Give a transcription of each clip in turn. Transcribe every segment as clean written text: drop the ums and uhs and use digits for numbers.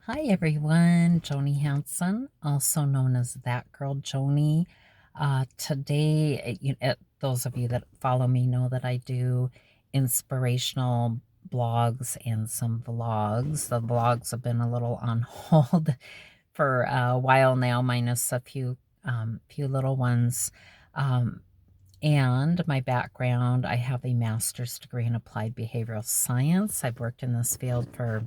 Hi everyone, Joni Hansen, also known as That Girl Joni. Today, those of you that follow me know that I do inspirational blogs and some vlogs. The vlogs have been a little on hold for a while now, minus a few little ones. Um, and my background, I have a master's degree in applied behavioral science. I've worked in this field for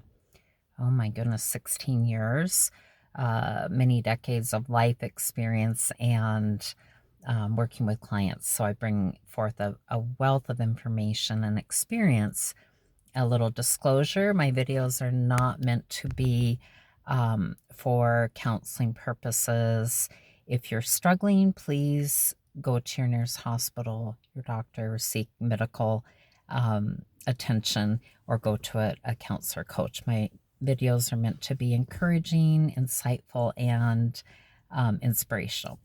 oh my goodness, 16 years, many decades of life experience and working with clients. So I bring forth a wealth of information and experience. A little disclosure, my videos are not meant to be for counseling purposes. If you're struggling, please go to your nearest hospital, your doctor, seek medical attention, or go to a counselor coach. My videos are meant to be encouraging, insightful, and inspirational.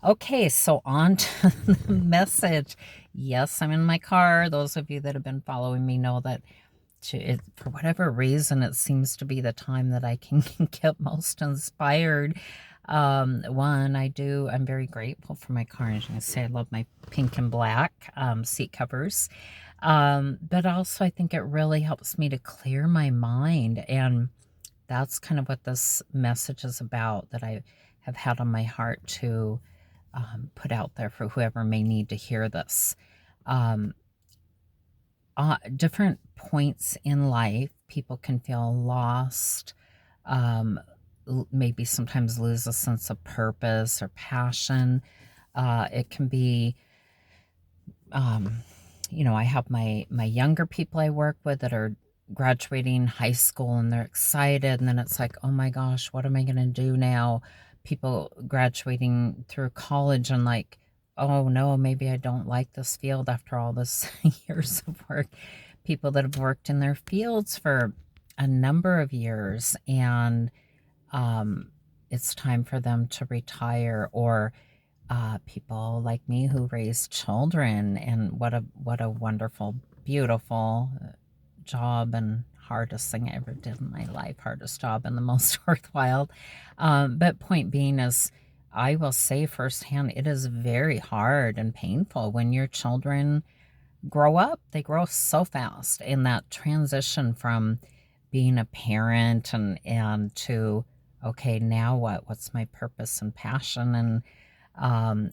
Okay, so on to the message. Yes, I'm in my car. Those of you that have been following me know that for whatever reason, it seems to be the time that I can get most inspired. I'm very grateful for my car. As you can see, I love my pink and black seat covers. But also, I think it really helps me to clear my mind. And that's kind of what this message is about, that I have had on my heart to put out there for whoever may need to hear this. Um, Different points in life, people can feel lost, um, maybe sometimes lose a sense of purpose or passion. It can be, um, I have my younger people I work with that are graduating high school and they're excited, and then it's like, oh my gosh, what am I going to do now? People graduating through college and like, oh no, maybe I don't like this field after all this years of work. People that have worked in their fields for a number of years, and um, it's time for them to retire, or people like me who raise children, and what a wonderful, beautiful job, and hardest thing I ever did in my life, hardest job and the most worthwhile. But point being is, I will say firsthand, it is very hard and painful when your children grow up. They grow so fast, in that transition from being a parent and to, okay, now what? What's my purpose and passion? And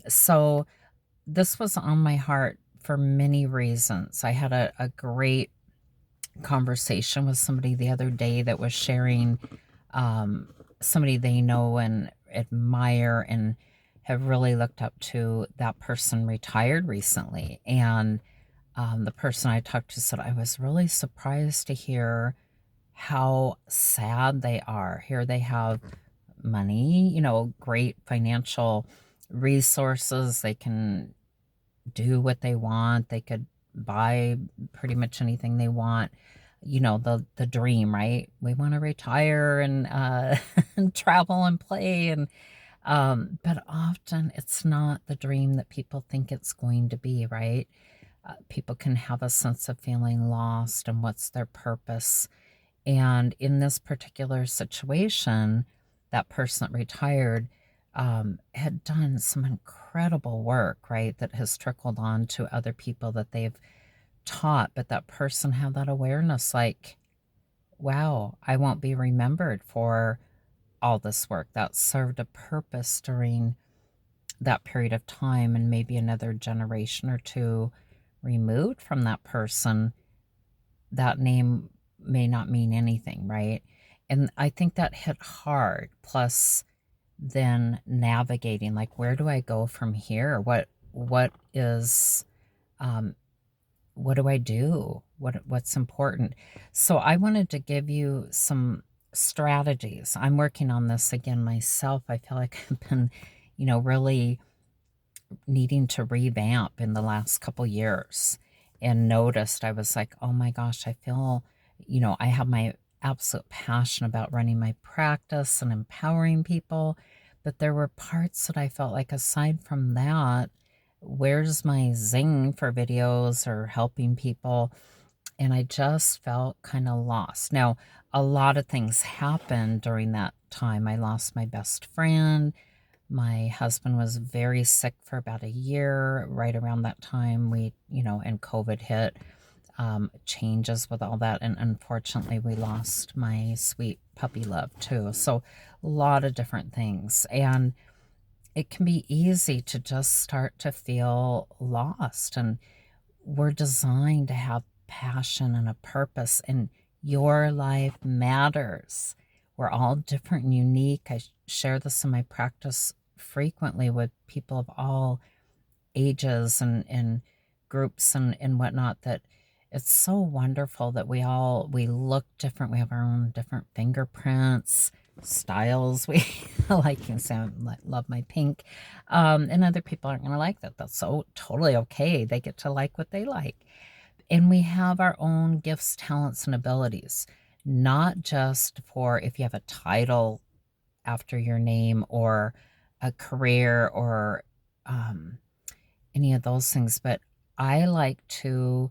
so this was on my heart for many reasons. I had a great conversation with somebody the other day that was sharing um, somebody they know and admire and have really looked up to. That person retired recently. And the person I talked to said, I was really surprised to hear how sad they are. Here they have money, great financial resources. They can do what they want. They could buy pretty much anything they want. The dream, right? We want to retire and and travel and play, and but often it's not the dream that people think it's going to be, right? People can have a sense of feeling lost and what's their purpose. And in this particular situation, that person that retired had done some incredible work, right? That has trickled on to other people that they've taught. But that person had that awareness like, wow, I won't be remembered for all this work that served a purpose during that period of time, and maybe another generation or two removed from that person, that name may not mean anything, right? And I think that hit hard. Plus, then navigating, like, where do I go from here? What is um, what do I do? What's important? So I wanted to give you some strategies. I'm working on this again myself. I feel like I've been, really needing to revamp in the last couple years, and noticed I was like, oh my gosh, I feel, I have my absolute passion about running my practice and empowering people. But there were parts that I felt like, aside from that, where's my zing for videos or helping people? And I just felt kind of lost. Now, a lot of things happened during that time. I lost my best friend. My husband was very sick for about a year. Right around that time, and COVID hit, changes with all that. And unfortunately, we lost my sweet puppy love too. So, a lot of different things. And it can be easy to just start to feel lost. And we're designed to have passion and a purpose, and your life matters. We're all different and unique. I share this in my practice frequently with people of all ages and groups and whatnot, that it's so wonderful that we look different. We have our own different fingerprints, styles. We like you sound love my pink. And other people aren't going to like that. That's so totally okay. They get to like what they like. And we have our own gifts, talents, and abilities, not just for if you have a title after your name or a career or um, any of those things. But I like to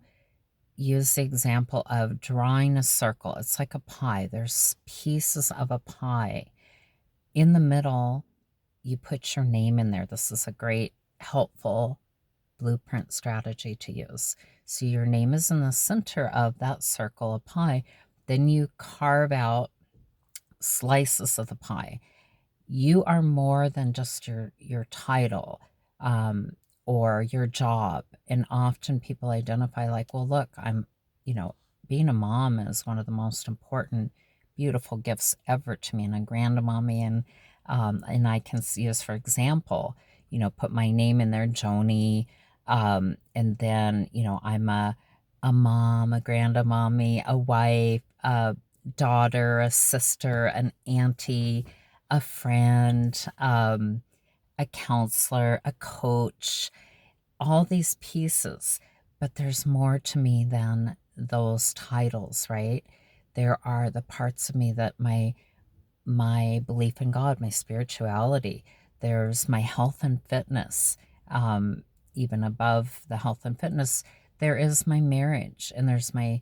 use the example of drawing a circle. It's like a pie. There's pieces of a pie. In the middle, you put your name in there. This is a great, helpful blueprint strategy to use. So your name is in the center of that circle of pie. Then you carve out slices of the pie. You are more than just your title, or your job. And often people identify like, well, look, you know, being a mom is one of the most important, beautiful gifts ever to me, and a grandmommy. And I can use, for example, put my name in there, Joni. And then, I'm a mom, a grandmommy, a wife, a daughter, a sister, an auntie, a friend, a counselor, a coach, all these pieces. But there's more to me than those titles, right? There are the parts of me that my belief in God, my spirituality. There's my health and fitness. Even above the health and fitness, there is my marriage, and there's my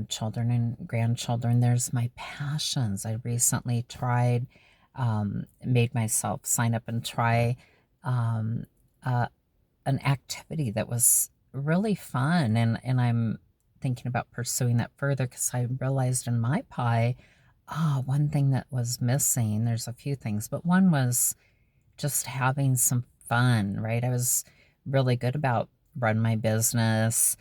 children and grandchildren. There's my passions. I recently made myself sign up and try um, uh, an activity that was really fun, and I'm thinking about pursuing that further because I realized in my pie, one thing that was missing. There's a few things, but one was just having some fun, right? I was really good about run my business,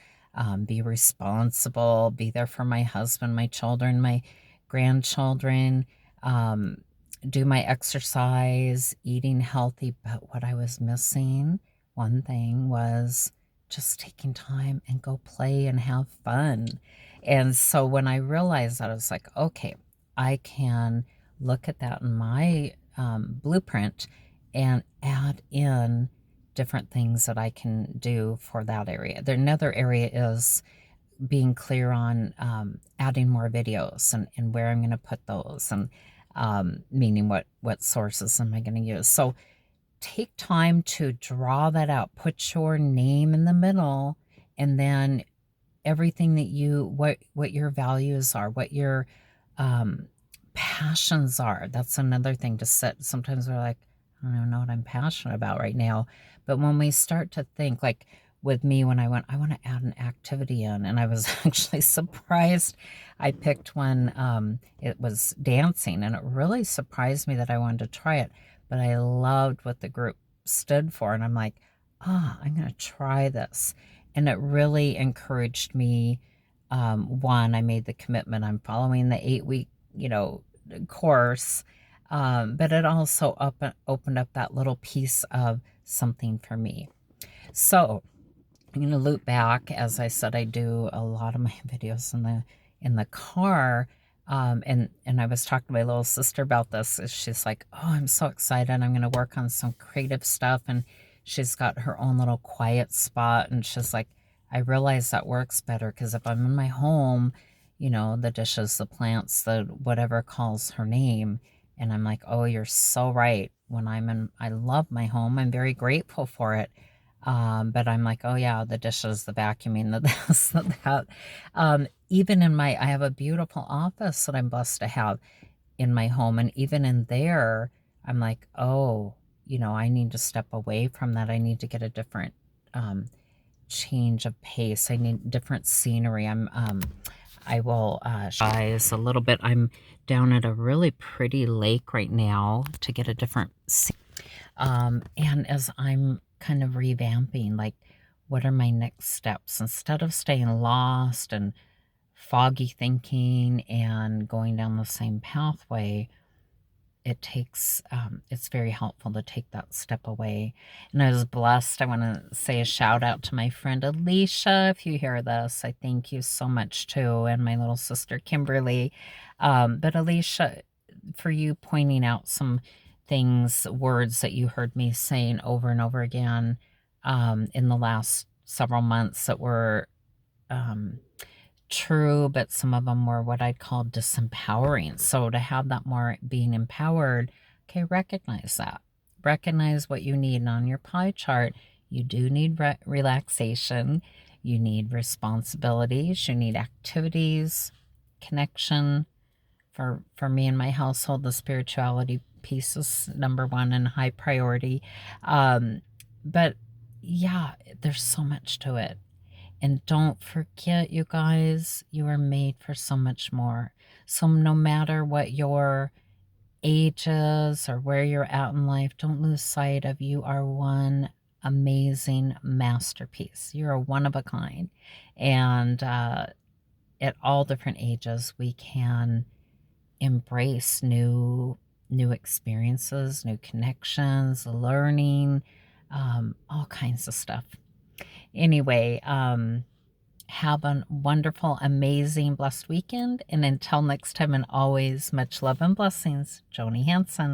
be responsible, be there for my husband, my children, my grandchildren, um, do my exercise, eating healthy. But what I was missing, one thing, was just taking time and go play and have fun. And so when I realized that, I was like, okay, I can look at that in my blueprint and add in different things that I can do for that area. There, another area is being clear on adding more videos and where I'm going to put those, and meaning what sources am I going to use. So take time to draw that out. Put your name in the middle, and then everything that what your values are, what your um, passions are. That's another thing to set. Sometimes we're like, I don't know what I'm passionate about right now. But when we start to think, like with me, when I want to add an activity in, and I was actually surprised. I picked one, it was dancing, and it really surprised me that I wanted to try it. But I loved what the group stood for, and I'm like, I'm going to try this. And it really encouraged me. One, I made the commitment. I'm following the 8-week, course. But it also opened up that little piece of something for me. So I'm going to loop back. As I said, I do a lot of my videos in the car. And I was talking to my little sister about this. She's like, oh, I'm so excited. I'm going to work on some creative stuff. And she's got her own little quiet spot. And she's like, I realize that works better because if I'm in my home, the dishes, the plants, the whatever calls her name. And I'm like, oh, you're so right. I love my home. I'm very grateful for it. But I'm like, oh yeah, the dishes, the vacuuming, the this, the that. Even in I have a beautiful office that I'm blessed to have in my home. And even in there, I'm like, oh, I need to step away from that. I need to get a different um, change of pace. I need different scenery. I will guys a little bit. I'm down at a really pretty lake right now to get a different scene. And as I'm kind of revamping, like, what are my next steps? Instead of staying lost and foggy thinking and going down the same pathway, it's very helpful to take that step away. And I was blessed. I want to say a shout out to my friend Alicia. If you hear this, I thank you so much too. And my little sister Kimberly. But Alicia, for you pointing out some things, words that you heard me saying over and over again in the last several months that were um, true, but some of them were what I'd call disempowering. So to have that more being empowered, okay, recognize that. Recognize what you need. And on your pie chart, you do need relaxation. You need responsibilities. You need activities, connection. For me and my household, the spirituality piece is number one and high priority. But yeah, there's so much to it. And don't forget, you guys, you are made for so much more. So no matter what your age is or where you're at in life, don't lose sight of you are one amazing masterpiece. You're a one of a kind. And at all different ages, we can embrace new experiences, new connections, learning, all kinds of stuff. Anyway, have a wonderful, amazing, blessed weekend. And until next time, and always much love and blessings, Joni Hanson.